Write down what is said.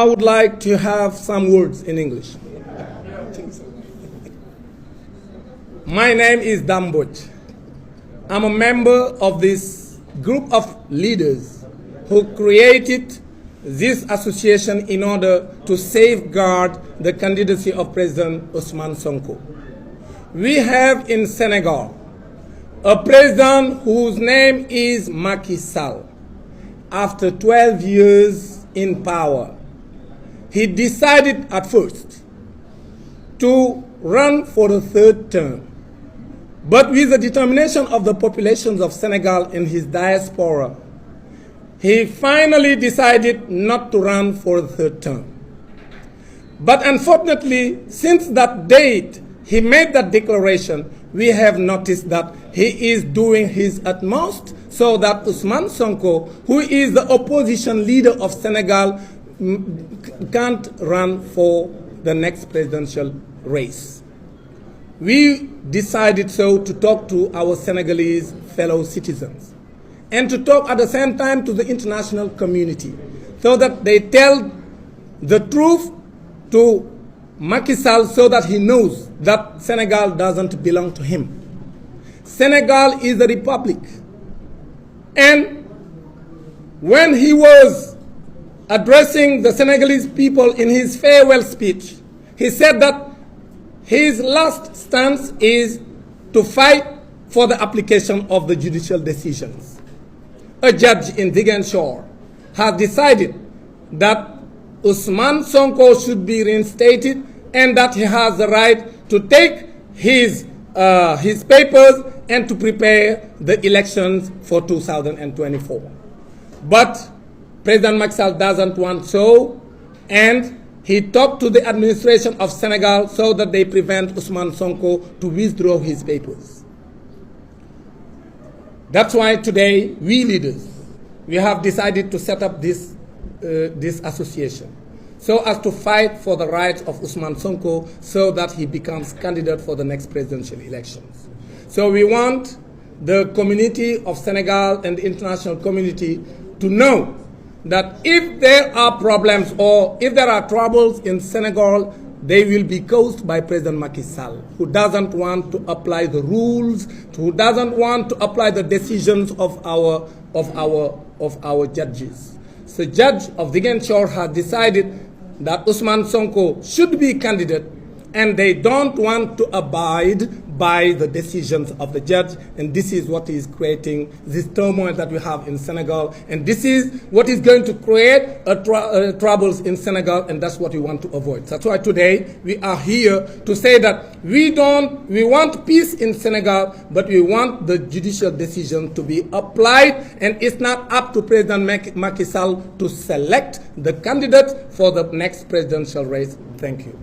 I would like to have some words in English. My name is Modj. I'm a member of this group of leaders who created this association in order to safeguard the candidacy of President Ousmane Sonko. We have in Senegal a president whose name is Macky Sall. After 12 years in power, he decided at first to run for the third term. But with the determination of the populations of Senegal and his diaspora, he finally decided not to run for the third term. But unfortunately, since that date, he made that declaration, we have noticed that he is doing his utmost so that Ousmane Sonko, who is the opposition leader of Senegal, can't run for the next presidential race. We decided so to talk to our Senegalese fellow citizens and to talk at the same time to the international community so that they tell the truth to Macky Sall so that he knows that Senegal doesn't belong to him. Senegal is a republic. And when he was addressing the Senegalese people in his farewell speech, he said that his last stance is to fight for the application of the judicial decisions. A judge in Ziguinchor has decided that Ousmane Sonko should be reinstated and that he has the right to take his papers and to prepare the elections for 2024. But President Macky Sall doesn't want so, and he talked to the administration of Senegal so that they prevent Ousmane Sonko to withdraw his papers. That's why today, we leaders, we have decided to set up this association so as to fight for the rights of Ousmane Sonko so that he becomes candidate for the next presidential elections. So we want the community of Senegal and the international community to know that if there are problems or if there are troubles in Senegal, they will be caused by President Macky Sall, who doesn't want to apply the rules, who doesn't want to apply the decisions of our judges. So Judge of Ziguinchor has decided that Ousmane Sonko should be candidate, and they don't want to abide by the decisions of the judge, and this is what is creating this turmoil that we have in Senegal, and this is what is going to create troubles in Senegal, and that's what we want to avoid. That's why today we are here to say that we want peace in Senegal, but we want the judicial decision to be applied, and it's not up to President Macky Sall to select the candidate for the next presidential race. Thank you.